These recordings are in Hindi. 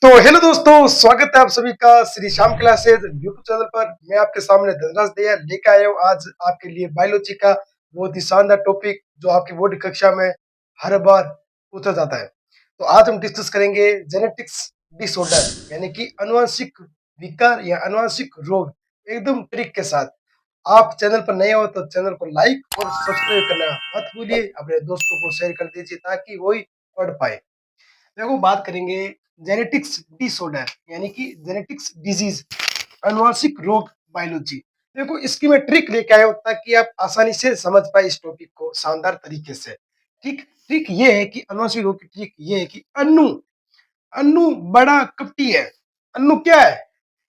तो हेलो दोस्तों, स्वागत है आप सभी का Shri Shyam classes YouTube channel पर। मैं आपके सामने धनराज दया लेकर आया हूँ आज आपके लिए बायोलॉजी का बहुत ही शानदार टॉपिक जो आपकी बोर्ड की कक्षा में हर बार पूछा जाता है। तो आज हम डिस्कस करेंगे जेनेटिक्स डिसऑर्डर यानी कि आनुवंशिक विकार या आनुवंशिक रोग, एकदम ट्रिक के साथ। आप चैनल पर नए हो तो चैनल को लाइक और सब्सक्राइब करना मत भूलिए, अपने दोस्तों को शेयर कर दीजिए ताकि वही पढ़ पाए। देखो, बात करेंगे जेनेटिक्स डिसऑर्डर यानी कि जेनेटिक्स डिजीज, अनुवांशिक रोग बायोलॉजी। देखो, इसकी मैं ट्रिक लेके आया हूं ताकि आप आसानी से समझ पाए इस टॉपिक को शानदार तरीके से। ठीक, ट्रिक ये है कि अनुवांशिक रोग की ट्रिक ये है कि अन्नू अन्नू बड़ा कपटी है। अन्नू क्या है?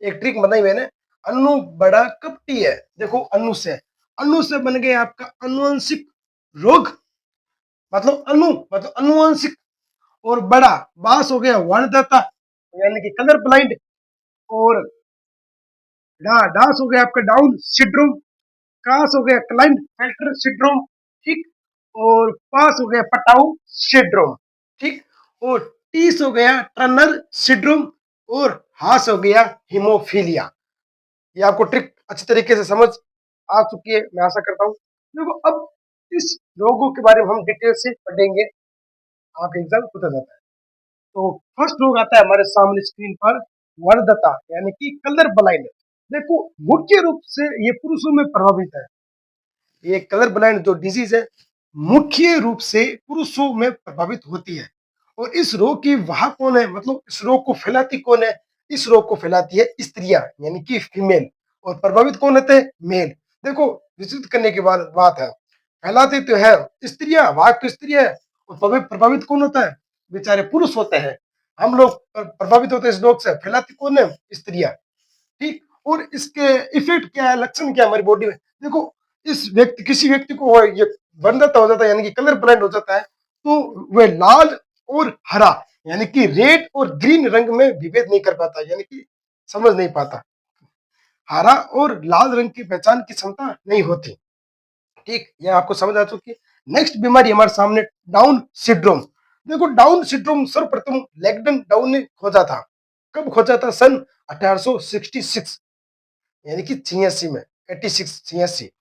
एक ट्रिक बताई मैंने। अन्नू बड़ा कपटी है। देखो, अन्नू से बन गया आपका अनुवांशिक रोग। मतलब अन्नू मतलब अनुवांशिक, और बड़ा बास हो गया वर्णदाता यानी कि कलर ब्लाइंड, और डांस हो गया आपका डाउन सिड्रोम, कास हो गया क्लाइंट फेल्टर सिड्रोम। ठीक, और पास हो गया पटाउ सिड्रोम। ठीक, और टीस हो गया टर्नर सिड्रोम, और हास हो गया हिमोफीलिया। ये आपको ट्रिक अच्छी तरीके से समझ आ चुकी है, मैं आशा करता हूँ। देखो, अब इस रोगों के बारे में हम डिटेल से पढ़ेंगे, आपका एग्जाम पूछा जाता है। तो फर्स्ट रोग आता है हमारे सामने स्क्रीन पर, वर्णदता यानी कि कलर ब्लाइंड। देखो, मुख्य रूप से ये पुरुषों में प्रभावित है। ये कलर ब्लाइंड जो डिजीज है, मुख्य रूप से पुरुषों में प्रभावित होती है। और इस रोग की वाह कौन है, मतलब इस रोग को फैलाती कौन है? इस रोग को फैलाती है स्त्रियां यानी कि फीमेल। और प्रभावित कौन होते हैं? मेल। देखो, विस्तृत करने की बात है, फैलाती तो है स्त्रियां, वाह तो स्त्रियां है, और प्रभावित कौन होता है? बेचारे पुरुष होते हैं। हम लोग प्रभावित होते हैं इस रोग से, फैलाती कौन है? स्त्रियां। ठीक, और इसके इफेक्ट क्या है, लक्षण क्या है हमारी बॉडी में? देखो, किसी व्यक्ति को ये बंधता हो जाता है यानी कि कलर ब्लाइंड हो जाता है, तो वह लाल और हरा यानी कि रेड और ग्रीन रंग में विभेद नहीं कर पाता, यानी कि समझ नहीं पाता। हरा और लाल रंग की पहचान की क्षमता नहीं होती। ठीक, ये आपको समझ आ चुकी है। नेक्स्ट बीमारी हमारे सामने, डाउन सिड्रोम। देखो, डाउन सिड्रोम सर्वप्रथम लैगडन डाउन ने खोजा था। कब खोजा था? सन 1866 यानी कि 86 में, 86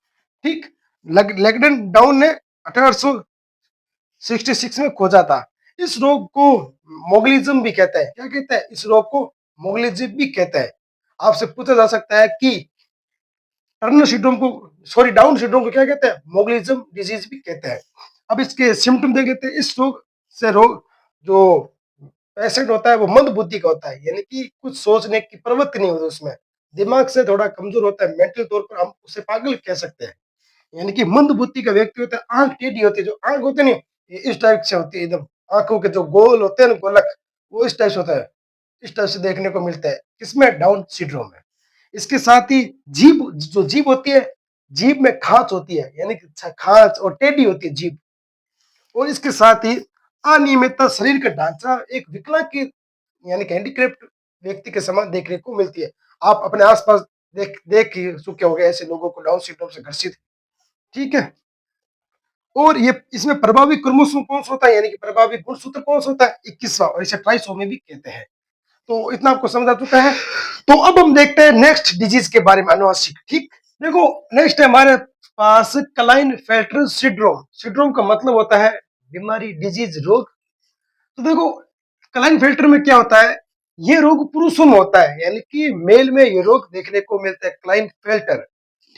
ठीक, लैगडन डाउन ने 1866 में खोजा था। इस रोग को मोगलिज्म भी कहते हैं। क्या कहते हैं इस रोग को? मोगलिज्म भी कहते हैं। आपसे पूछा जा सकता है कि टर्नर सिंड्रोम को, सॉरी, डाउन सिंड्रोम को क्या कहते हैं? मोगलिज्म डिजीज भी कहते हैं। अब इसके सिम्टम देख लेते हैं। इस रोग से रोग जो पेशेंट होता है वो मंद बुद्धि का होता है, यानी कि कुछ सोचने की प्रवृत्ति नहीं होती उसमें, दिमाग से थोड़ा कमजोर होता है, मेंटल तौर पर हम उसे पागल कह सकते हैं। यानी कि मंद बुद्धि का व्यक्ति होता है। आंख टेढ़ी होती है, जो आंख होती है ना, ये इस टाइप से होती है एकदम, आंखों के जो गोल होते हैं ना, गोलक, वो इस टाइप से होता है। इस टाइप से देखने को मिलता है किसमें? डाउन सिंड्रोम में। इसके साथ ही जीभ होती है, जीभ में खांच होती है, यानी कि खांच और टेढ़ी होती है जीभ। और इसके साथ ही अनियमितता, शरीर का ढांचा एक विकलांग की यानी कि हैंडीक्राफ्ट व्यक्ति के समान देखने को मिलती है। आप अपने आसपास देख ही चुके होंगे ऐसे लोगों को, डाउन सिंड्रोम से ग्रसित। ठीक है, और ये इसमें प्रभावी क्रोमोसोम कौन सा होता है, यानी कि प्रभावी गुणसूत्र कौन सा होता है? 21वां, और इसे ट्राइसोमी भी कहते हैं। तो इतना आपको समझ आ चुका है। तो अब हम देखते हैं नेक्स्ट डिजीज के बारे में, अनुवांशिक। ठीक, देखो, नेक्स्ट है हमारे पास क्लाइन फेल्टर सिंड्रोम। सिंड्रोम का मतलब होता है बीमारी, डिजीज, रोग। तो देखो, क्लाइन फिल्टर में क्या होता है? ये रोग पुरुषों में होता है, यानी कि मेल में ये रोग देखने को मिलता है, क्लाइन फिल्टर।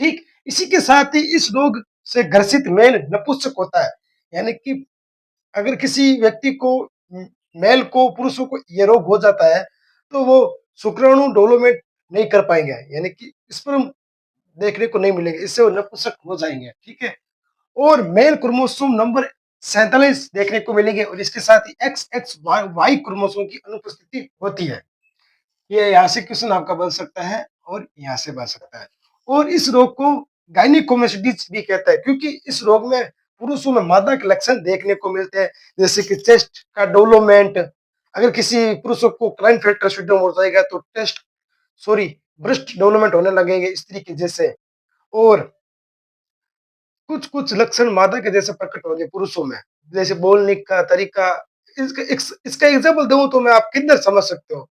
ठीक, इसी के साथ ही इस रोग से ग्रसित मेल नपुंसक होता है। यानी कि अगर किसी व्यक्ति को, मेल को, पुरुषों को ये रोग हो जाता है, तो वो शुक्राणु डेवलपमेंट नहीं कर पाएंगे, यानी कि स्पर्म देखने को नहीं मिलेंगे, इससे वो नपुंसक हो जाएंगे। ठीक है, और मेल क्रोमोसोम नंबर 47 देखने को मिलेंगे, और इसके साथ ही एक्स एक्स वाई क्रोमोसोम की अनुपस्थिति होती है। ये यहाँ से क्वेश्चन आपका बन सकता है और यहाँ से बन सकता है। और इस रोग को गायनिकोमेस्टिस भी कहता है, क्योंकि इस रोग में पुरुषों में मादा के लक्षण देखने को मिलते हैं, जैसे कि चेस्ट का डेवलपमेंट। अगर किसी पुरुषों को क्लाइनफेल्टर सिंड्रोम हो जाएगा तो सॉरी ब्रेस्ट डेवलपमेंट होने लगेंगे स्त्री के जैसे, और कुछ कुछ लक्षण मादा के जैसे प्रकट होंगे पुरुषों में, जैसे बोलने का तरीका। इसका एग्जाम्पल दूं तो मैं, आप किधर समझ सकते हो?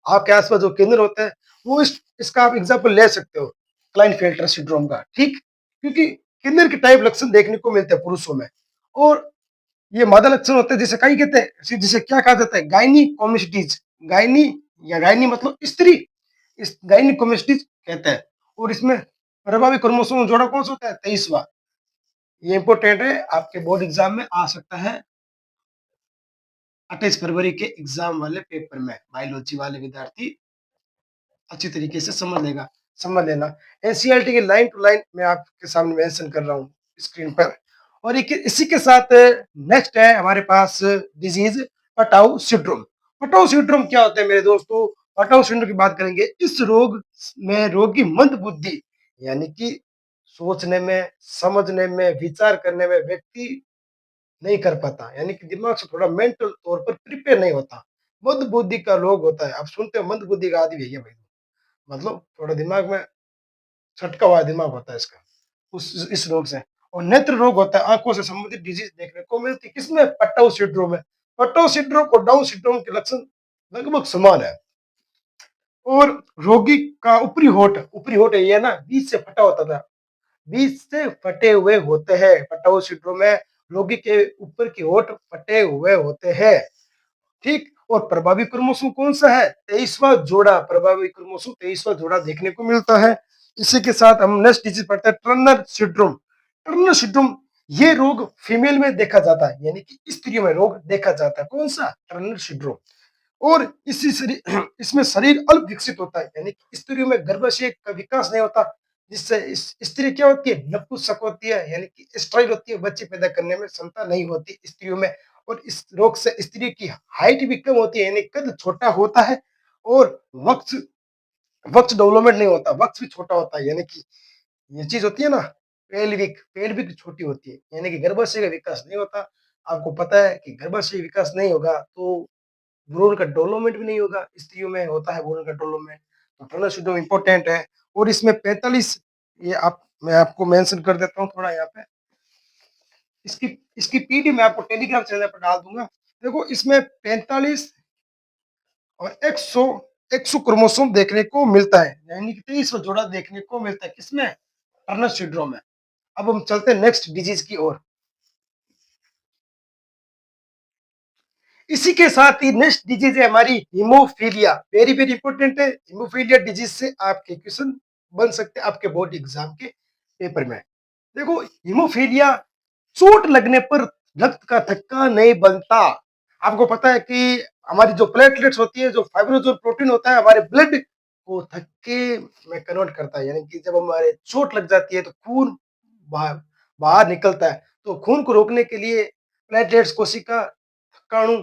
आपके आस-पास जो केंद्र होता है, वो इसका आप एग्ज़ाम्पल ले सकते हो, क्लाइनफेल्टर सिंड्रोम का, ठीक? क्योंकि केंद्र के टाइप लक्षण देखने को मिलते हैं पुरुषों में और ये मादा लक्षण होते हैं जिसे कई कहते हैं, जिसे क्या कहा जाता है गायनिकोमास्टिस, गायनी या गायनी मतलब स्त्री, इस गायनिकोमास्टिस कहते हैं और इसमें प्रभावी क्रोमोसोम जोड़ा कौन सा होता है? 23वां। ये इंपॉर्टेंट है, आपके बोर्ड एग्जाम में आ सकता है 28 फरवरी के एग्जाम वाले पेपर में, बायोलॉजी वाले विद्यार्थी अच्छी तरीके से समझ लेना। एनसीईआरटी की लाइन टू लाइन मैं आपके सामने मेंशन कर रहा हूँ स्क्रीन पर। और एक इसी के साथ नेक्स्ट है हमारे पास disease Patau syndrome. Patau syndrome क्या होता है मेरे दोस्तों? पटाउ सिंड्रोम की बात करेंगे। इस रोग में रोगी मंद बुद्धि यानी कि सोचने में, समझने में, विचार करने में व्यक्ति नहीं कर पाता, यानी कि दिमाग से थोड़ा मेंटल तौर पर प्रिपेयर नहीं होता। मंद बुद्धि का लोग होता है। आप सुनते हो मंद बुद्धि का आदमी है क्या भाई? मतलब थोड़ा दिमाग में छटका हुआ दिमाग होता है इसका, उस इस रोग से। और नेत्र रोग होता है, आंखों से संबंधित डिजीज देखने को मिलती है। किसमें? पट्टाउ सिंड्रोम में। पट्टाउ सिंड्रोम और डाउन सिंड्रोम के लक्षण लगभग समान है। और रोगी का ऊपरी होठ है ये ना, बीच से फटा होता था, बीच से फटे हुए होते हैं। पट्टाउ सिंड्रोम में रोगी के ऊपर की होठ फटे हुए होते हैं, ठीक। और प्रभावी क्रोमोसोम कौन सा है? 23वां जोड़ा, प्रभावी क्रोमोसोम 23वां जोड़ा देखने को मिलता है। इसी के साथ हम नेक्स्ट डिजीज पढ़ते हैं, टर्नर सिंड्रोम। टर्नर सिंड्रोम ये रोग फीमेल में देखा जाता है, यानी कि स्त्रियों में रोग देखा जाता है। कौन सा? Turner syndrome. और इसी शरीर इसमें शरीर अल्प विकसित होता है, यानी कि स्त्रियों में गर्भाशय का विकास नहीं होता, जिससे स्त्री क्या होती है? नपुंसक होती है, यानी कि स्टेराइल होती है, बच्चे पैदा करने में क्षमता नहीं होती स्त्रियों में। और इस रोग से स्त्री की हाइट भी कम होती है, यानी कद छोटा होता है। और वक्ष वक्ष डेवलपमेंट नहीं होता, वक्ष भी छोटा होता है, यानी कि ये चीज होती है ना, पेल्विक छोटी होती है, यानी कि गर्भाशय का विकास नहीं होता। आपको पता है कि गर्भाशय विकास नहीं होगा तो भ्रूण का डेवलपमेंट भी नहीं होगा, स्त्रियों में होता है भ्रूण का डेवलपमेंट। तो टर्नर सिंड्रोम इंपॉर्टेंट है। और इसमें 45, ये आप मैं आपको मेंशन कर देता हूँ थोड़ा यहाँ पे, इसकी इसकी पीडी मैं आपको टेलीग्राम चैनल पर डाल दूंगा। देखो इसमें 45 और 100 क्रोमोसोम देखने को मिलता है, यानी कि 23 जोड़ा देखने को मिलता है। किसमें? टर्नर सिंड्रोम में। अब हम चलते हैं नेक्स्ट डिजीज की ओर। इसी के साथ ही नेक्स्ट डिजीज है हमारी हीमोफीलिया। वेरी वेरी इंपॉर्टेंट है। हीमोफीलिया डिजीज से आपके क्वेश्चन बन सकते हैं आपके बोर्ड एग्जाम के पेपर में। देखो हीमोफीलिया, चोट लगने पर रक्त का थक्का नहीं बनता। आपको पता है कि हमारी जो प्लेटलेट्स होती है, जो फाइब्रोजोल प्रोटीन होता है, हमारे ब्लड को थक्के में कन्वर्ट करता है, यानी कि जब हमारे चोट लग जाती है तो खून बाहर बाहर निकलता है। तो खून को रोकने के लिए प्लेटलेट्स कोशिका थक्काणु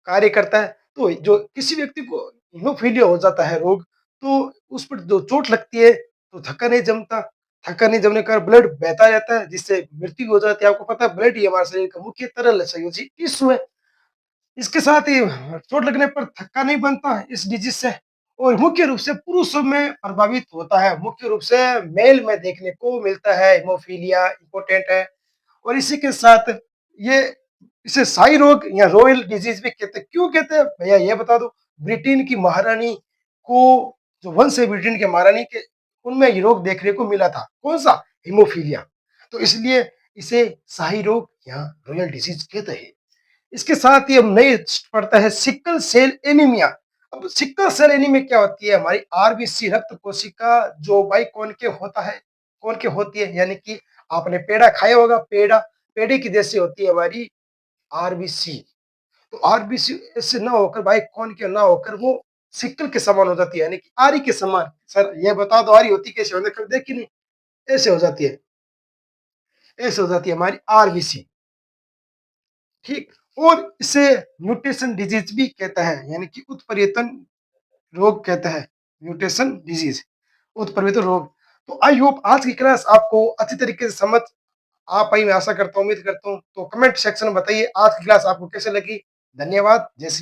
कार्य करता है। तो जो किसी व्यक्ति को हीमोफीलिया हो जाता है रोग, तो उस पर जो चोट लगती है तो थक्का नहीं जमता, थक्का नहीं जमने का ब्लड बहता रहता है, जिससे मृत्यु हो जाती है। आपको पता है ब्लड ही हमारे शरीर का मुख्य तरल संयोजी टिश्यू है। इसके साथ ही चोट लगने पर थक्का नहीं बनता है इस डिजीज से। और मुख्य रूप से पुरुषों में प्रभावित होता है, मुख्य रूप से मेल में देखने को मिलता है हीमोफीलिया, इंपॉर्टेंट है। और इसी के साथ ये इसे शाही रोग या रॉयल डिजीज भी कहते हैं। क्यों कहते हैं भैया ये बता दो? ब्रिटेन की महारानी को, जो वंश है ब्रिटेन के महारानी के, उनमें ये रोग देखने को मिला था। कौन सा? हीमोफीलिया। तो इसलिए इसे शाही रोग या रॉयल डिजीज कहते हैं। इसके साथ ही हम नए पढ़ता है सिकल सेल एनीमिया। अब सिकल सेल एनीमिया क्या होती है? हमारी आरबीसी रक्त कोशिका जो बाई कॉनकेव होता है, कॉनकेव होती है, यानी कि आपने पेड़ा खाया होगा, पेड़ा पेड़े की जैसी होती है हमारी आरबीसी। तो आरबीसी ऐसे ना होकर, बाई कॉनकेव ना होकर, वो सिकल के समान हो जाती है, यानी कि आरी के समान। सर ये बता दो आरी होती कैसे? होने कभी देखी नहीं। ऐसे हो जाती है, ऐसे हो जाती है हमारी आरबीसी, ठीक। और इसे म्यूटेशन डिजीज भी कहता है, यानी कि उत्परिवर्तन रोग कहता है, म्यूटेशन डिजीज, उत्परिवर्तन रोग। तो आई होप आज की क्लास आपको अच्छी तरीके से समझ आ पाई, मैं आशा करता हूँ, उम्मीद करता हूँ। तो कमेंट सेक्शन में बताइए आज की क्लास आपको कैसे लगी। धन्यवाद। जय श्री